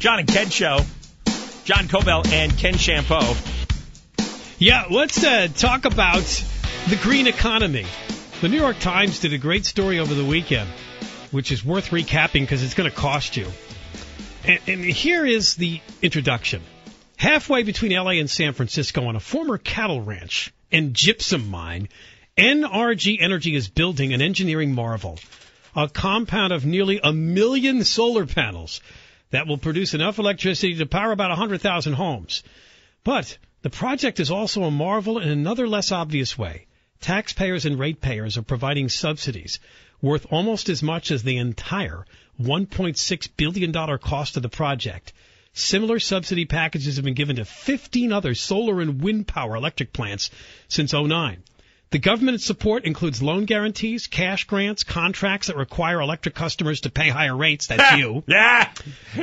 John and Ken Show. John Cobell and Ken Shampoo. Yeah, let's talk about the green economy. The New York Times did a great story over the weekend, which is worth recapping because it's going to cost you. And here is the introduction. Halfway between L.A. and San Francisco on a former cattle ranch and gypsum mine, NRG Energy is building an engineering marvel, a compound of nearly 1 million solar panels that will produce enough electricity to power about 100,000 homes. But the project is also a marvel in another less obvious way. Taxpayers and ratepayers are providing subsidies worth almost as much as the entire $1.6 billion cost of the project. Similar subsidy packages have been given to 15 other solar and wind power electric plants since 2009. The government support includes loan guarantees, cash grants, contracts that require electric customers to pay higher rates. That's you. Yeah.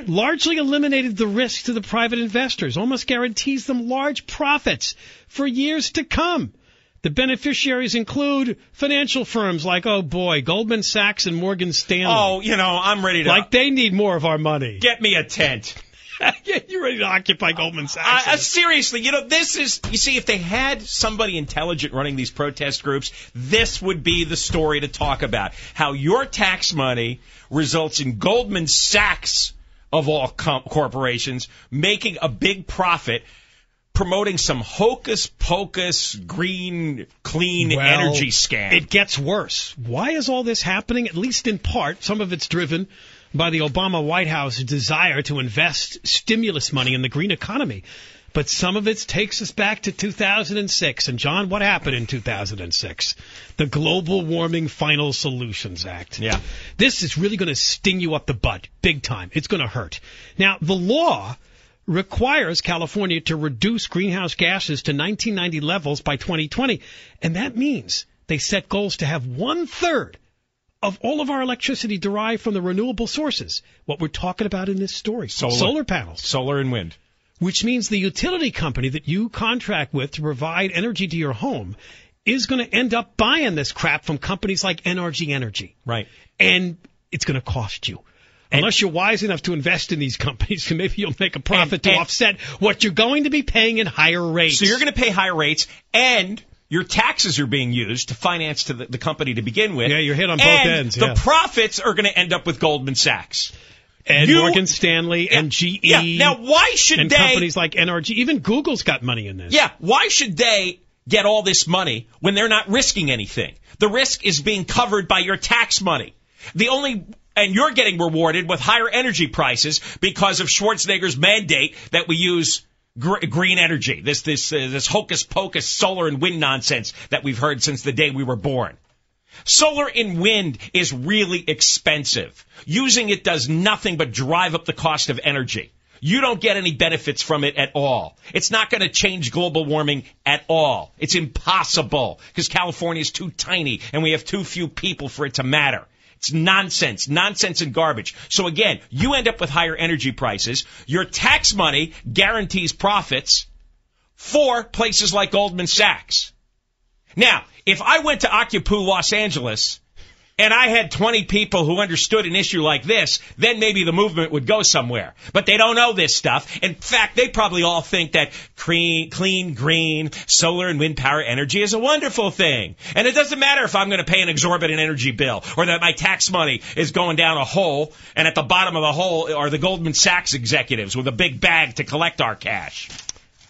Largely eliminated the risk to the private investors, almost guarantees them large profits for years to come. The beneficiaries include financial firms like, oh boy, Goldman Sachs and Morgan Stanley. Oh, I'm ready to... Like they need more of our money. Get me a tent. You're ready to occupy Goldman Sachs. Seriously, this is, you see, if they had somebody intelligent running these protest groups, this would be the story to talk about. How your tax money results in Goldman Sachs, of all corporations, making a big profit, promoting some hocus-pocus, green, clean energy scam. It gets worse. Why is all this happening? At least in part, some of it's driven by the Obama White House desire to invest stimulus money in the green economy. But some of it takes us back to 2006. And, John, what happened in 2006? The Global Warming Final Solutions Act. Yeah. This is really going to sting you up the butt, big time. It's going to hurt. Now, the law requires California to reduce greenhouse gases to 1990 levels by 2020. And that means they set goals to have 1/3 of all of our electricity derived from the renewable sources, what we're talking about in this story, solar panels. Solar and wind. Which means the utility company that you contract with to provide energy to your home is going to end up buying this crap from companies like NRG Energy. Right. And it's going to cost you. Unless you're wise enough to invest in these companies, maybe you'll make a profit to offset what you're going to be paying in higher rates. So you're going to pay higher rates, and your taxes are being used to finance to the company to begin with. Yeah, you're hit on both ends. The profits are going to end up with Goldman Sachs. And Morgan Stanley and GE. Yeah. Now, why should and companies like NRG, even Google's got money in this. Yeah. Why should they get all this money when they're not risking anything? The risk is being covered by your tax money. And you're getting rewarded with higher energy prices because of Schwarzenegger's mandate that we use green energy. This hocus pocus solar and wind nonsense that we've heard since the day we were born. Solar and wind is really expensive. Using it does nothing but drive up the cost of energy. You don't get any benefits from it at all. It's not going to change global warming at all. It's impossible because California is too tiny and we have too few people for it to matter. It's nonsense and garbage. So again, you end up with higher energy prices. Your tax money guarantees profits for places like Goldman Sachs. Now, if I went to Occupy Los Angeles and I had 20 people who understood an issue like this, then maybe the movement would go somewhere. But they don't know this stuff. In fact, they probably all think that clean, green, solar and wind power energy is a wonderful thing. And it doesn't matter if I'm going to pay an exorbitant energy bill or that my tax money is going down a hole and at the bottom of the hole are the Goldman Sachs executives with a big bag to collect our cash.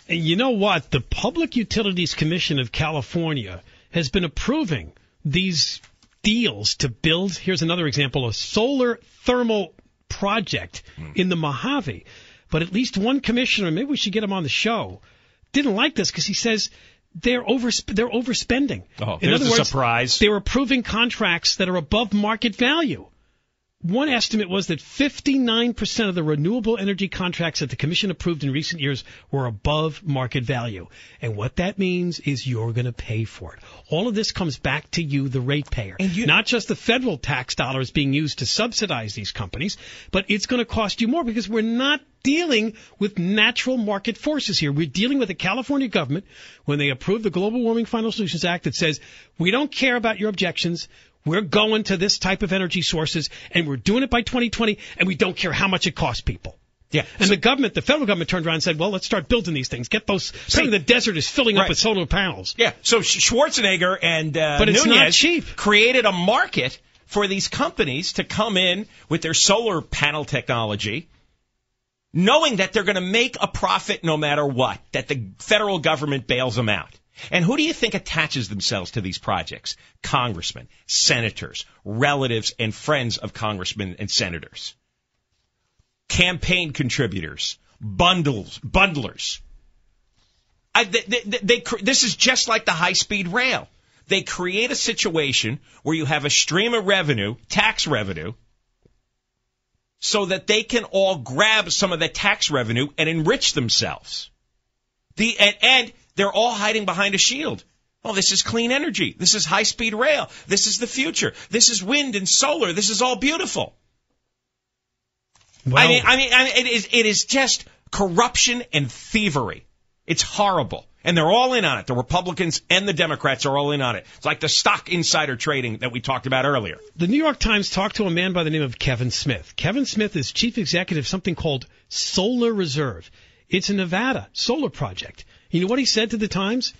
And you know what? The Public Utilities Commission of California has been approving these deals to build, here's another example, a solar thermal project in the Mojave. But at least one commissioner, maybe we should get him on the show, didn't like this because he says they're overspending. Oh, in other words, surprise. They're approving contracts that are above market value. One estimate was that 59% of the renewable energy contracts that the Commission approved in recent years were above market value. And what that means is you're going to pay for it. All of this comes back to you, the ratepayer. Not just the federal tax dollars being used to subsidize these companies, but it's going to cost you more because we're not dealing with natural market forces here. We're dealing with the California government when they approved the Global Warming Final Solutions Act that says, we don't care about your objections. We're going to this type of energy sources, and we're doing it by 2020, and we don't care how much it costs people. Yeah. And the federal government turned around and said, well, let's start building these things. Get those. The desert is filling up with solar panels. Yeah. So Schwarzenegger and but it's Nunez not cheap. Created a market for these companies to come in with their solar panel technology, knowing that they're going to make a profit no matter what, that the federal government bails them out. And who do you think attaches themselves to these projects? Congressmen, senators, relatives, and friends of congressmen and senators. Campaign contributors, bundlers. This is just like the high-speed rail. They create a situation where you have a stream of revenue, tax revenue, so that they can all grab some of the tax revenue and enrich themselves. And they're all hiding behind a shield. Oh, this is clean energy. This is high-speed rail. This is the future. This is wind and solar. This is all beautiful. Well, I mean, it is just corruption and thievery. It's horrible. And they're all in on it. The Republicans and the Democrats are all in on it. It's like the stock insider trading that we talked about earlier. The New York Times talked to a man by the name of Kevin Smith. Kevin Smith is chief executive of something called Solar Reserve. It's a Nevada solar project. You know what he said to the Times?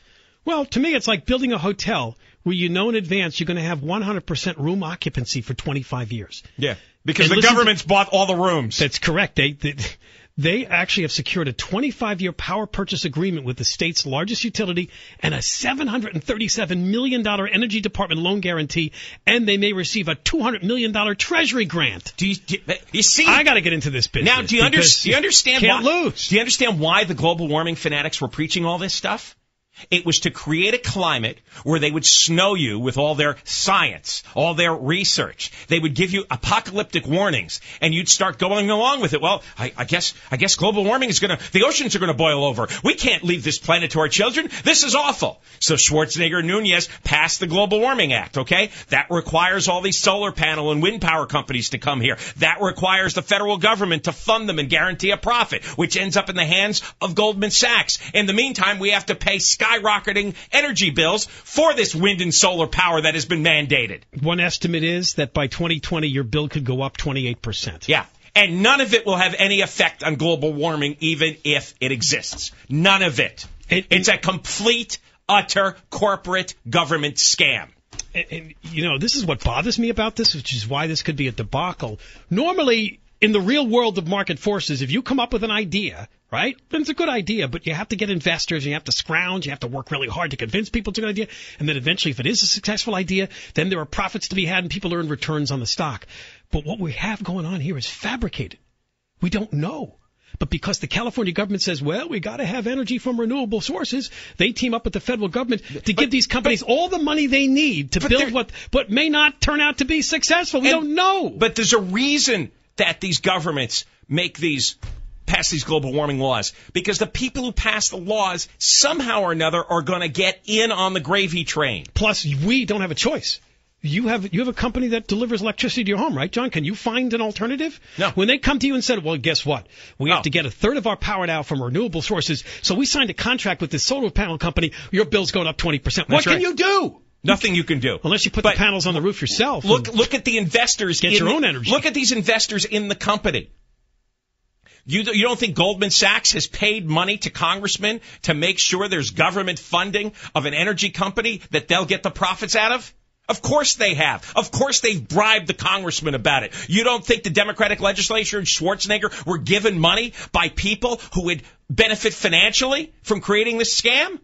Well, to me, it's like building a hotel where you know in advance you're going to have 100% room occupancy for 25 years. Yeah, because the government's bought all the rooms. That's correct. They actually have secured a 25-year power purchase agreement with the state's largest utility and a $737 million energy department loan guarantee, and they may receive a $200 million Treasury grant. Do you see? I got to get into this business. Now, do you understand can't lose. Do you understand why the global warming fanatics were preaching all this stuff? It was to create a climate where they would snow you with all their science, all their research. They would give you apocalyptic warnings, and you'd start going along with it. Well, I guess global warming is the oceans are going to boil over. We can't leave this planet to our children. This is awful. So Schwarzenegger and Nunez passed the Global Warming Act, okay? That requires all these solar panel and wind power companies to come here. That requires the federal government to fund them and guarantee a profit, which ends up in the hands of Goldman Sachs. In the meantime, we have to pay skyrocketing energy bills for this wind and solar power that has been mandated. One estimate is that by 2020, your bill could go up 28%. Yeah. And none of it will have any effect on global warming, even if it exists. None of it. It's a complete, utter corporate government scam. And, this is what bothers me about this, which is why this could be a debacle. Normally, in the real world of market forces, if you come up with an idea, right, then it's a good idea, but you have to get investors, you have to scrounge, you have to work really hard to convince people it's a good idea, and then eventually, if it is a successful idea, then there are profits to be had and people earn returns on the stock. But what we have going on here is fabricated. We don't know. But because the California government says, well, we got to have energy from renewable sources, they team up with the federal government to give these companies all the money they need to build what may not turn out to be successful. We don't know. But there's a reason that these governments pass these global warming laws, because the people who pass the laws somehow or another are going to get in on the gravy train. Plus, we don't have a choice. You have a company that delivers electricity to your home, right, John? Can you find an alternative? No. When they come to you and said, well, guess what? We have to get a third of our power now from renewable sources, so we signed a contract with this solar panel company, your bill's going up 20%. What can you do? Nothing you can do. Unless you put the panels on the roof yourself. Look at the investors. Get your own energy. Look at these investors in the company. You don't think Goldman Sachs has paid money to congressmen to make sure there's government funding of an energy company that they'll get the profits out of? Of course they have. Of course they've bribed the congressman about it. You don't think the Democratic legislature and Schwarzenegger were given money by people who would benefit financially from creating this scam?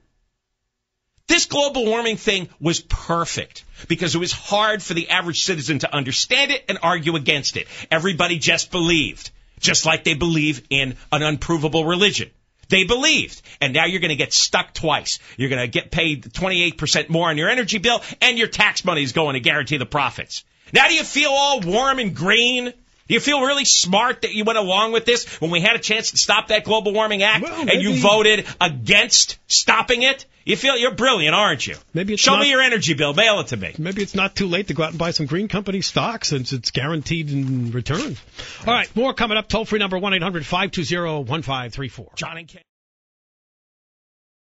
This global warming thing was perfect because it was hard for the average citizen to understand it and argue against it. Everybody just believed, just like they believe in an unprovable religion. They believed, and now you're going to get stuck twice. You're going to get paid 28% more on your energy bill, and your tax money is going to guarantee the profits. Now do you feel all warm and green? Do you feel really smart that you went along with this when we had a chance to stop that Global Warming Act and you voted against stopping it? You feel you're brilliant, aren't you? Show me your energy bill. Mail it to me. Maybe it's not too late to go out and buy some green company stock since it's guaranteed in return. All right, more coming up. Toll-free number 1-800-520-1534. John and Ken.